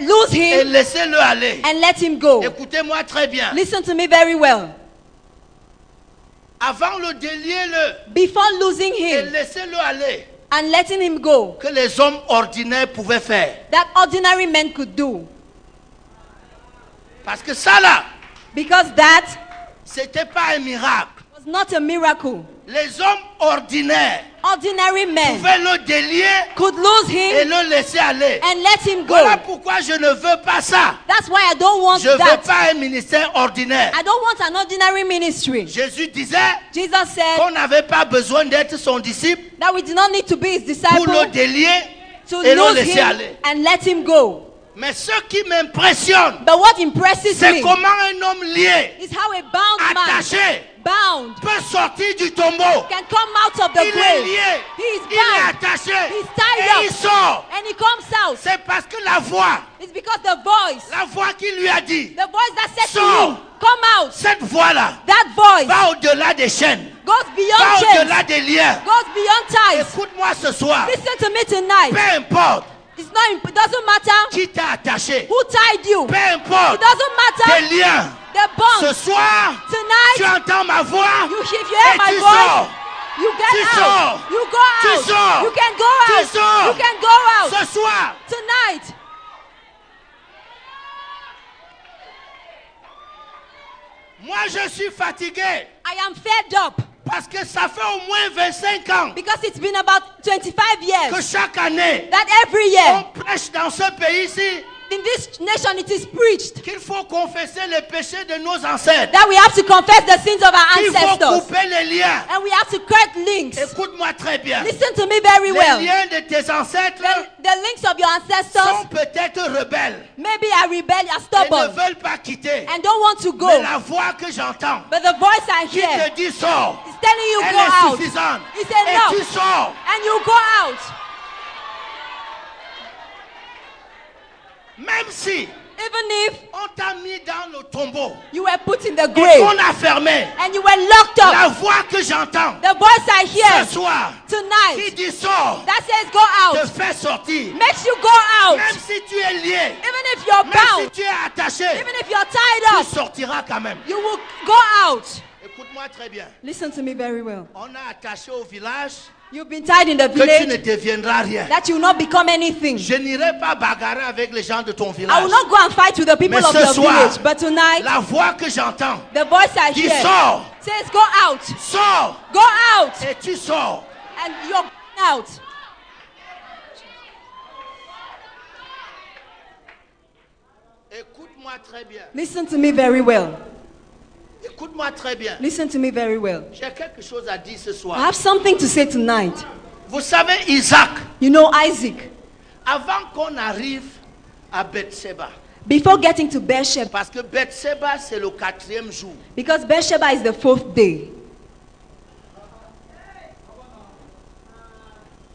Lose et him laissez-le aller. and let him go. Écoutez-moi très bien. Listen to me very well. Avant le délier-le Before losing et him laissez-le aller, and letting him go, que les hommes ordinaires pouvaient faire. that ordinary men could do. Parce que ça là, Because that c'était pas un miracle. was not a miracle. Les hommes ordinaires Ordinary men pouvaient le délier could lose et him le laisser aller. and let him go. Voilà pourquoi je ne veux pas ça. That's why I don't want Je ne veux that. pas un ministère ordinaire. I don't want an ordinary ministry. Jésus disait Jesus said qu'on n'avait pas besoin d'être son disciple that we do not need to be his pour le disciple délier to et le lose laisser him aller. and let him go. Mais ce qui m'impressionne, But what impresses c'est me comment un homme lié, is how a bound man, attaché, bound, peut sortir du tombeau. can come out of the Il est grave. lié, He is il est bound attaché He's tied et up. il sort. and he comes out. C'est parce que la voix It's qui lui a dit, the voice that said to Sors. him, come out. cette voix-là That voice va au-delà des chaînes, goes va beyond chains, au-delà des liens. goes beyond ties. Écoute-moi ce soir, Listen to me tonight. peu importe It doesn't matter qui t'a attaché, who tied you. peu It importe doesn't matter tes liens. the Ce bond. soir, tu Tonight, entends ma voix if you hear et my tu voice, sors. you Tu get sors. out. You go Tu out. sors. You can go Tu out. sors. You can go out. Ce soir, Tonight, moi je suis fatigué I am fed up parce que ça fait au moins 25 ans because it's been about 25 que years chaque année, that every year on prêche dans ce pays-ci in this nation it is preached qu'il faut confesser les péchés de nos ancêtres. that we have to confess the sins of our Il faut ancestors couper les liens. and we have to cut links. Écoute-moi très bien. Listen to me very Les well. liens de tes ancêtres The links of your sont ancestors peut-être rebelles maybe are rebellious, are et ne stubborn, veulent pas quitter. and don't want to Mais go. la voix que j'entends But the voice I qui hear te dit sors, is telling you elle go est out. suffisante. It's enough. Et tu sors. And you go out. Même si Even if on t'a mis dans le tombeau you were put in the et grave qu'on a fermé, and you were locked la up, voix que j'entends the voice I hear ce soir qui tonight dit sors that says go te out fait sortir. makes you go out. Même si tu es lié, Even if you're même si bound, tu es attaché, even if you're tied tu up, sortiras quand même. you will go out. Écoute-moi très bien. Listen to me very well. On a attaché au village You've been tied in the que tu ne village deviendras rien. that you will not become anything. Je n'irai pas bagarrer avec les gens de ton I village. will not go and fight with the people Mais of ce your soir, village. But tonight, La voix que j'entends the voice I qui hear sort, says go out. sors Go out. et tu sors. And you're out. Écoute-moi très bien. Listen to me very well. Écoute-moi très bien. Listen to me very well. J'ai quelque chose à dire ce I soir. have something to say tonight. Vous savez, Isaac, You know Isaac, avant qu'on arrive à Bethsheba, before getting to Beersheba, parce que Bethsheba c'est le 4e jour. because Beersheba is the 4th day.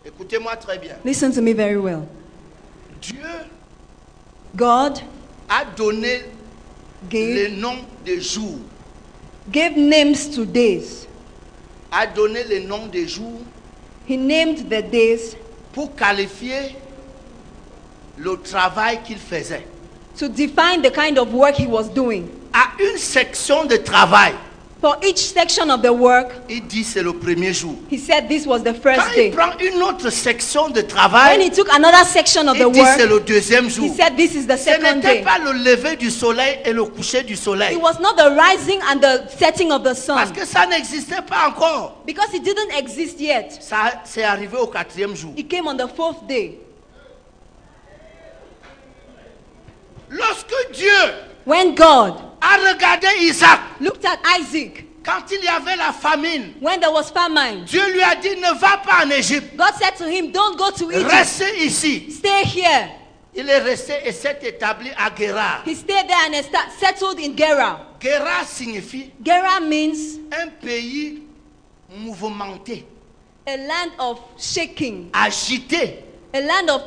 Écoutez-moi très bien. Listen to me very well. Dieu God a donné gave, le nom des jours, gave names to days. a donné le nom des jours He named the days pour qualifier le travail qu'il faisait. to define the kind of work he was doing. À une section de travail, For each section of the work, il dit c'est le premier jour. he said this was the Quand first il day. prend une autre section de When travail, he took another section of the il dit c'est work, le 2e he jour. said this is the Ce second n'était day. pas le lever du soleil et le coucher du It soleil. was not the rising and the setting of the Parce sun, que ça n'existait pas encore. because it didn't exist yet. Ça c'est arrivé au 4e jour. It came on the 4th day. Lorsque Dieu When God a regardé Isaac, looked at Isaac, quand il y avait la famine, when there was famine, Dieu lui a dit ne va pas en Égypte, God said to him, don't go to Egypt, reste ici. stay here. Il est resté et s'est établi à Guérar. He stayed there and settled in Gerar. Guérar signifie Gerar means un pays mouvementé, a land of shaking, agité, a land of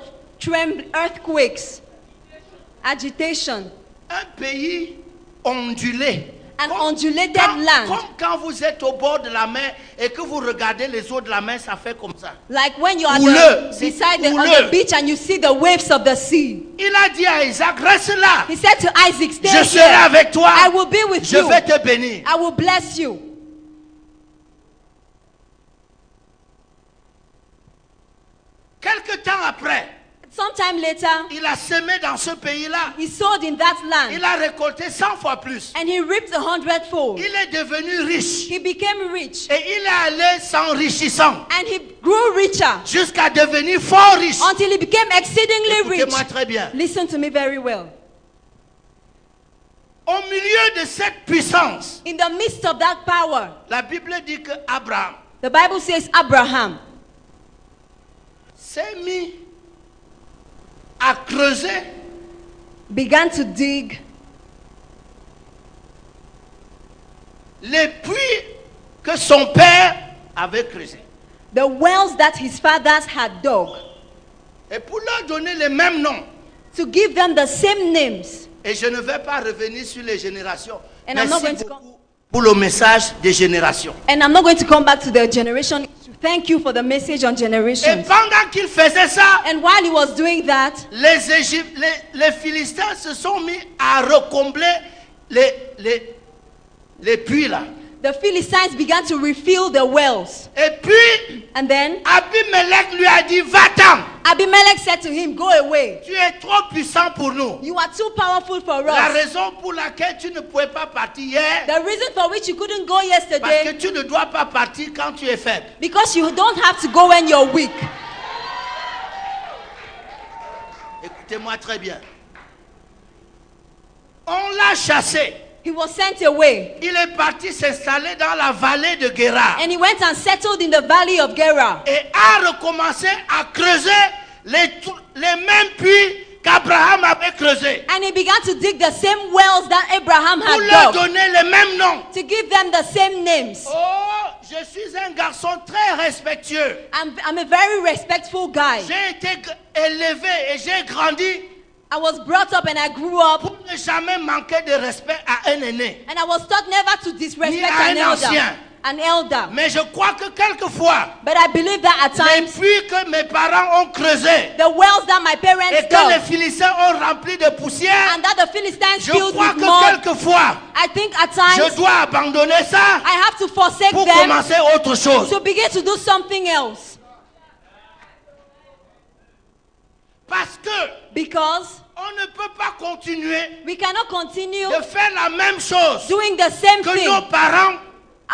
earthquakes, agitation, un pays ondulé, an Comme- undulated Comme land. quand vous êtes au bord de la mer et que vous regardez les eaux de la mer, ça fait comme ça. Like when you are Houleux, c'est beside on houleux. the beach and you see the waves of the sea. Il a dit à Isaac, reste là. He said to Isaac, stay Je serai here. avec toi. I will be with Je you. vais te bénir. I will bless you. Quelque temps après, Sometime later, il a semé dans ce pays-là. he sowed in that land Il a récolté 100 fois plus. and he reaped 100-fold. Il est devenu riche. He became rich Et il est allé s'enrichissant and he grew richer jusqu'à devenir fort riche. until he became exceedingly rich. Écoutez-moi très bien. Listen to me very well. Au milieu de cette puissance, In the midst of that power, la Bible dit que Abraham the Bible says Abraham s'est mis à creuser began to dig les puits que son père avait creusés. the wells that his fathers had dug, Et pour leur donner les mêmes noms, to give them the same names. et je ne vais pas revenir sur les générations. And I'm not going Merci to beaucoup pour le message des générations. And I'm not going to come back to the generation. Thank you for the message on Et generations. pendant qu'il faisait ça, And while he was doing that, les Philistins se sont mis à recombler les puits là. the Philistines began to refill the wells. Et puis, And then Abimelech lui a dit, va-t'en, Abimelech said to him, go away. tu es trop puissant pour nous. You are too powerful for La us. raison pour laquelle tu ne pouvais pas partir hier, The reason for which you couldn't go parce que yesterday, tu ne dois pas partir quand tu es faible. because you don't have to go when you're weak. Écoutez-moi très bien. On l'a chassé. He was sent away. Il est parti s'installer dans la vallée de Guérard. And he went and settled in the valley of Gerar. Et a recommencé à creuser les mêmes puits qu'Abraham avait creusés. And he began to dig the same wells that Abraham Pour leur had dug, donner les mêmes noms. to give them the same names. Oh, je suis un garçon très respectueux. I'm a very respectful guy. J'ai été élevé et j'ai grandi I was brought up and I grew up, pour ne jamais manquer de respect à un aîné. and I was taught never to disrespect Ni à an un ancien. elder. Mais je crois que quelquefois, But I believe that at les times, puits que mes parents ont creusés the wells that my et parents que les dug, Philistins ont rempli de poussière, and that the Philistines je filled crois with que mud, quelquefois, I think at je times dois abandonner ça I have to forsake pour them commencer autre chose. to begin to do something else. Parce que Because on ne peut pas continuer we cannot continue de faire la même chose doing the same que thing. nos parents,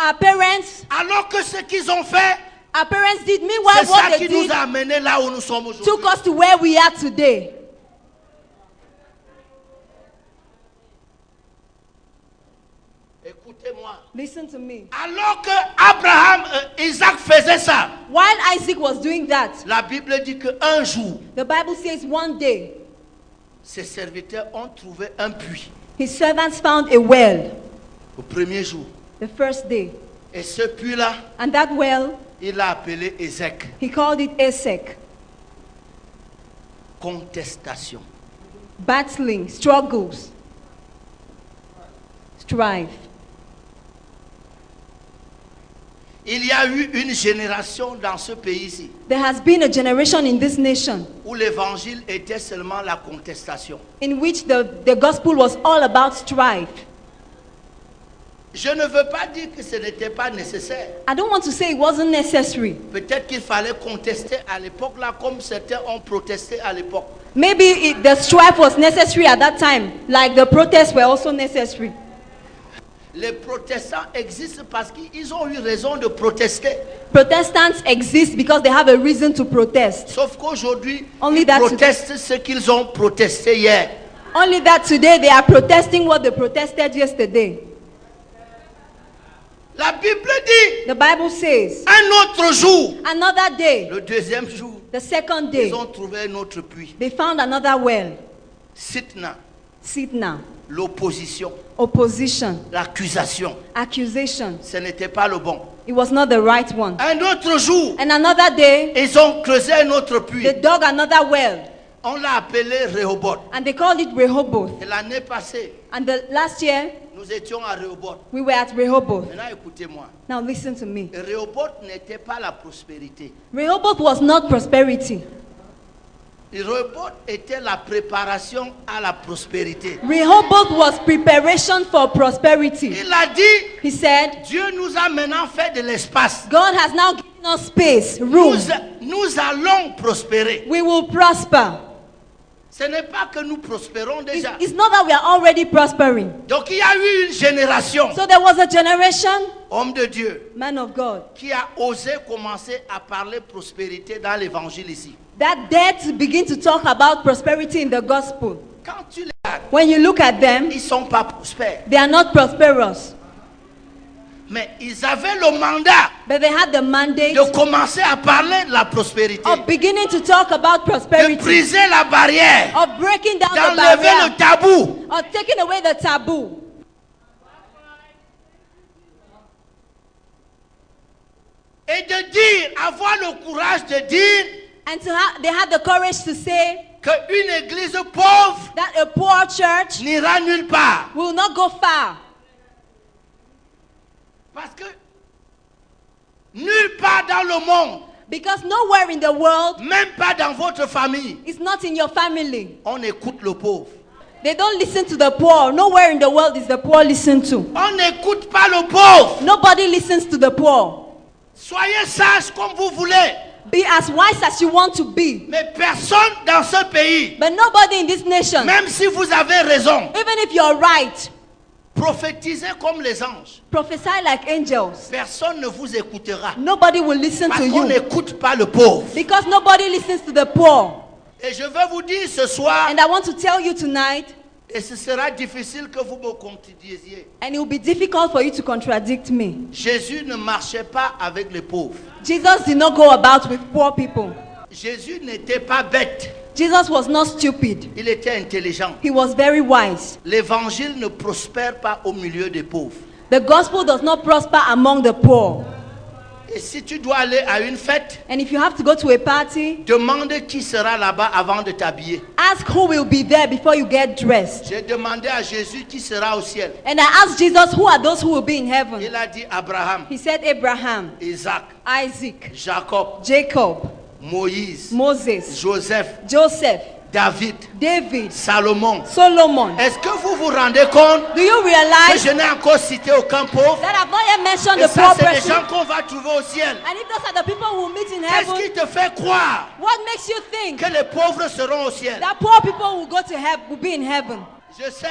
Our parents alors que ce qu'ils ont fait, did. Meanwhile, c'est ça what they qui nous did a amenés là où nous sommes took aujourd'hui. us to where we are today. Écoutez-moi. Listen to me. Alors que Abraham, Isaac faisait ça, While Isaac was doing that, la Bible dit qu'un jour, the Bible says one day ses serviteurs ont trouvé un puits. his servants found a well Au premier jour. the first day. Et ce puits-là, And that well, il l'a appelé Ézek. he called it Esek. Contestation. Battling, struggles, strife. Il y a eu une génération dans ce pays-ci There has been a generation in this nation où l'évangile était seulement la contestation. in which the gospel was all about strife. Je ne veux pas dire que ce n'était pas nécessaire. I don't want to say it wasn't necessary. Peut-être qu'il fallait contester à l'époque là comme certains ont protesté à l'époque. Maybe the strife was necessary at that time, like the protests were also necessary. Les protestants existent parce qu'ils ont eu raison de protester. Protestants exist because they have a reason to protest. Sauf qu'aujourd'hui, Only ils that protestent ce qu'ils ont protesté hier. Only that today they are protesting what they protested yesterday. La Bible dit, The Bible says, un autre jour, another day, le deuxième jour, the second day, ils ont trouvé un autre puits. they found another well. Sitna, Sitna, l'opposition, opposition, l'accusation. accusation. Ce n'était pas le bon. It was not the right one. Un autre jour, And another day, ils ont creusé un autre puits. they dug another well. On l'a appelé Rehoboth. and they called it Rehoboth. Et l'année passée, And the last year, nous étions à Rehoboth. we were at Rehoboth. Maintenant, écoutez-moi. Now listen to me. Rehoboth n'était pas la prospérité. Rehoboth was not prosperity. Rehoboth était la préparation à la prospérité. Rehoboth was preparation for prosperity. Il a dit, He said, Dieu nous a maintenant fait de l'espace. God has now given us space, room. Nous allons prospérer. We will prosper. Ce n'est pas que nous prospérons déjà. It's not that we are already prospering. Donc il y a eu une génération, So there was a generation, homme de Dieu, man of God, qui a osé commencer à parler prospérité dans l'évangile ici. that dared to begin to talk about prosperity in the gospel. Quand tu les regardes, When you look at them, ils ne sont pas prospères. they are not prosperous. Mais ils avaient le mandat But they had the mandate de commencer à parler de la prospérité. of beginning to talk about De prosperity, briser la barrière. of breaking down the D'enlever barrier, le tabou. of taking away the taboo. Et de dire, avoir le courage de dire And they had the courage to say qu'une église pauvre that a poor church n'ira nulle part. will not go far. Parce que nulle part dans le monde, Because nowhere in the world, même pas dans votre famille, it's not in your family. on écoute le pauvre. They don't listen to the poor. Nowhere in the world is the poor listened to. On n'écoute pas le pauvre. Nobody listens to the poor. Soyez sages comme vous voulez. Be as wise as you want to be. Mais personne dans ce pays, But nobody in this nation, même si vous avez raison, even if you're right, prophétisez comme les anges. prophesy like angels. Personne ne vous écoutera. Nobody will listen Parce to qu'on you. n'écoute pas le pauvre. Because nobody listens to the poor. Et je veux vous dire ce soir, And I want to tell you tonight, et ce sera difficile que vous me contredisiez. and it will be difficult for you to contradict me. Jésus ne marchait pas avec les pauvres. Jesus did not go about with poor people. Jésus n'était pas bête. Jesus was not stupid. Il était intelligent. He was very wise. L'évangile ne prospère pas au milieu des pauvres. The gospel does not prosper among the poor. Et si tu dois aller à une fête, And if you have to go to a party, demande qui sera là-bas avant de t'habiller. ask who will be there before you get dressed. J'ai demandé à Jésus qui sera au ciel. And I asked Jesus, who are those who will be in heaven? Il a dit Abraham, He said Abraham, Isaac, Isaac, Jacob, Jacob, Moïse, Moses, Joseph, Joseph, David, David, Salomon. Solomon. Est-ce que vous vous rendez compte Do you que realize je n'ai encore cité aucun pauvre? that I've not yet mentioned Et the ça, poor c'est les person? gens qu'on va trouver au ciel. And if those are the people who will meet in Qu'est-ce heaven, qui te fait croire what makes you think que les pauvres seront au ciel? that poor people will go to heaven, will be in heaven? Je sais,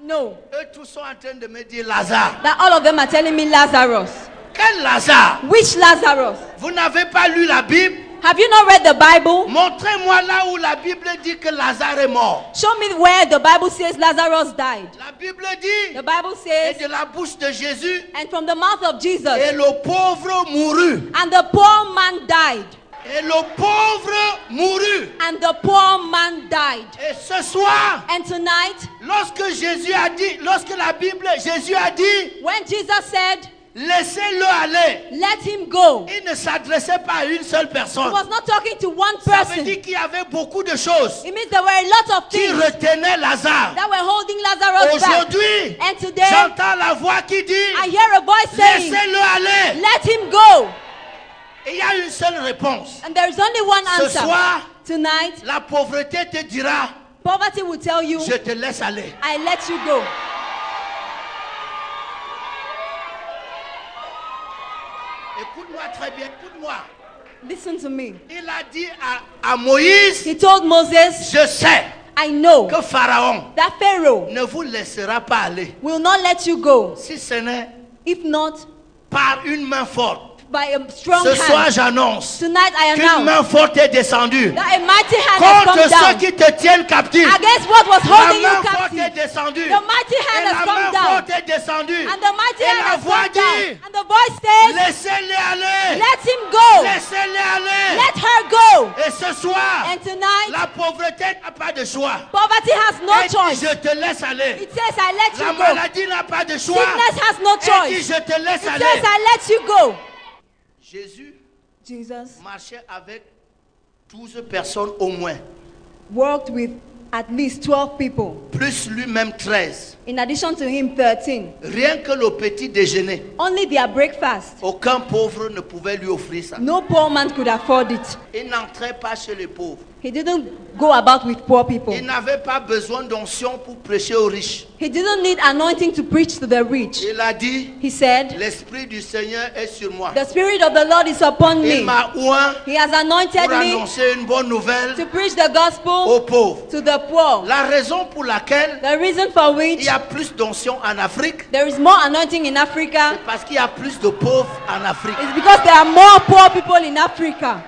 No. eux tous sont en train de me dire Lazare. That all of them are telling me Lazarus. Quel Lazare? Which Lazarus? Vous n'avez pas lu la Bible? Have you not read the Bible? Montrez-moi là où la Bible dit que Lazare est mort. Show me where the Bible says Lazarus died. La Bible dit, The Bible et says, de la bouche de Jésus, and from the mouth of Jesus, et le pauvre mourut. and the poor man died. Et le pauvre mourut. And the poor man died. Et ce soir, And tonight, lorsque Jésus a dit, lorsque la Bible, Jésus a dit, when Jesus said, laissez-le aller, let him go, il ne s'adressait pas à une seule he personne. was not talking to one Ça veut person. dire qu'il y avait beaucoup de choses It means there were a lot of qui things retenaient Lazare. that were holding Lazarus back. Aujourd'hui, And today, j'entends la voix qui dit, I hear a voice saying, laissez-le aller. let him go. Et il y a une seule réponse. And there is only one Ce answer. soir, Tonight, la pauvreté te dira, poverty will tell you, je te laisse aller. I let you go. Écoute-moi très bien, écoute-moi. Listen to me. Il a dit à Moïse, He told Moses, je sais I know que Pharaon that Pharaoh ne vous laissera pas aller will not let you go si ce n'est if not par une main forte. by a strong Ce soir, hand. j'annonce Tonight I qu'une announce main forte est descendue that a mighty hand has contre come ceux down qui te tiennent captif. against what was La holding main you forte est captive. descendue. The mighty Et hand la has main come down. forte est descendue. And the mighty Et hand la has voix come down. dit, And the voice says, laissez-les aller. let him go. Laissez-les aller. Let her go. Et ce soir, And tonight, la pauvreté n'a pas de choix. poverty has no Elle dit, choice. je te laisse aller. It says, I let La you go. maladie n'a pas de choix. Sickness has no Elle dit, choice. je te laisse It aller. says, I let you go. Jésus Jesus marchait avec 12 personnes au moins. worked with at least 12 people. plus lui-même 13. In addition to him, 13. Rien que le petit déjeuner, Only their breakfast. aucun pauvre ne pouvait lui offrir ça. No poor man could afford it. Il n'entrait pas chez les pauvres. He didn't go about with poor people. Il n'avait pas besoin d'onction pour prêcher aux riches. He didn't need anointing to preach to the rich. Il a dit, He said, l'Esprit du Seigneur est sur moi. the Spirit of the Lord is upon Il me. m'a oint He has anointed pour me annoncer une bonne nouvelle to preach the gospel aux pauvres. to the poor. La raison pour laquelle The reason for il which y a plus d'onction en Afrique, there is more anointing in Africa c'est parce qu'il y a plus de pauvres en Afrique. is because there are more poor people in Africa.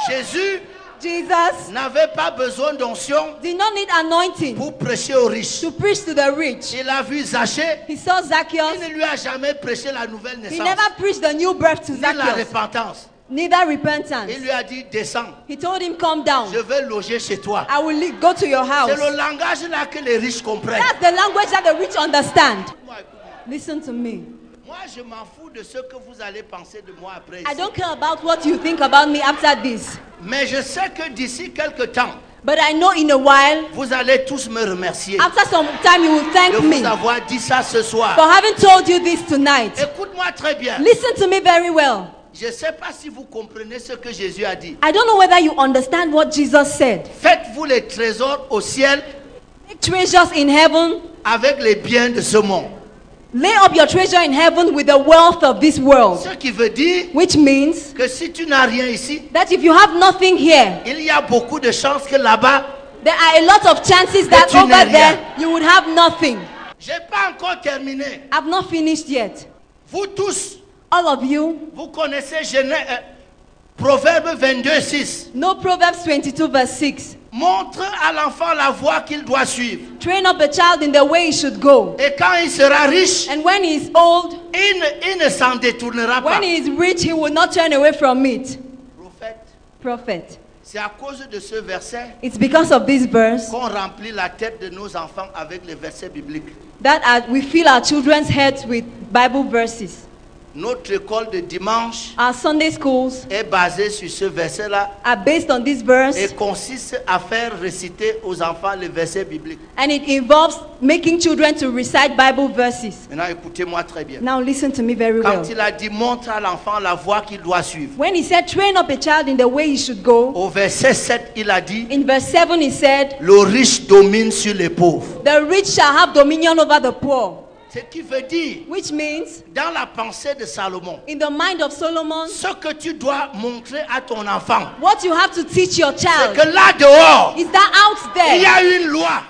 Jésus Jesus n'avait pas besoin d'onction did not need anointing pour prêcher aux riches. to preach to the rich. Il a vu Zachée, He saw il Zacchaeus. ne lui a jamais prêché la nouvelle He naissance, never preached the new birth to ni la Zacchaeus, repentance. neither repentance. Il lui a dit, descends, He told him, come down. je vais loger chez toi. I will go to your C'est house. le langage là que les riches comprennent. That's the language that the rich understand. Écoute-moi, écoute-moi. Listen to me. Moi, je m'en fous de ce que vous allez penser de moi après I ici. don't care about what you think about me after this. Mais je sais que d'ici quelque temps, But I know in a while, vous allez tous me remercier after some time, you will de thank me vous avoir dit ça ce soir. for having told you this tonight. Écoute-moi très bien. Listen to me very well. Je ne sais pas si vous comprenez ce que Jésus a dit. I don't know whether you understand what Jesus said. Faites-vous les trésors au ciel Make treasures in heaven. avec les biens de ce monde. Lay up your treasure in heaven with the wealth of this world. Ce qui veut dire Which means que si tu n'as rien ici, that if you have nothing here, il y a beaucoup de chances que là-bas, there are a lot of chances that tu n'es over there rien. you would have nothing. je n'ai pas encore terminé. I've not finished yet. Vous tous, All of you vous connaissez Proverbe 22, 6. know Proverbs 22 verse 6. Montre à l'enfant la voie qu'il doit suivre. Train up a child in the way he should go. Et quand il sera riche, And when he is old, il ne s'en détournera pas. when he is rich, he will not turn away from it. Prophète, Prophet. c'est à cause de ce verset It's because of this verse qu'on remplit la tête de nos enfants avec les versets bibliques. that we fill our children's heads with Bible verses. Notre école de dimanche Our Sunday schools est basée sur ce verset-là are based on this et verse, consiste à faire réciter aux enfants les versets bibliques. and it involves making children to recite Bible verses. Maintenant, écoutez-moi très bien. Now listen to me very well. Quand il a dit montre à l'enfant la voie qu'il doit suivre, When he said train up a child in the way he should go, au verset 7, il a dit in verse 7 he said, le riche domine sur les pauvres. the rich shall have dominion over the poor. Ce qui veut dire, Which means, dans la pensée de Salomon, in the mind of Solomon, ce que tu dois montrer à ton enfant, what you have to teach your c'est child que là dehors, is that out il y there, a une loi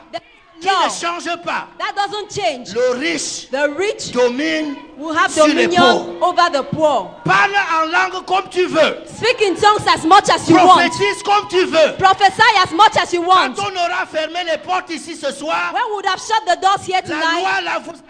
qui law ne change pas. that doesn't change. Le riche The rich domine will have sur les pauvres. dominion over the poor. Parle en langue comme tu veux. Speak in tongues as much as you want. Prophétise comme tu veux. Prophesy as much as you Quand want. on aura fermé les portes ici ce soir, When we would have shut the doors here la tonight, loi là, vous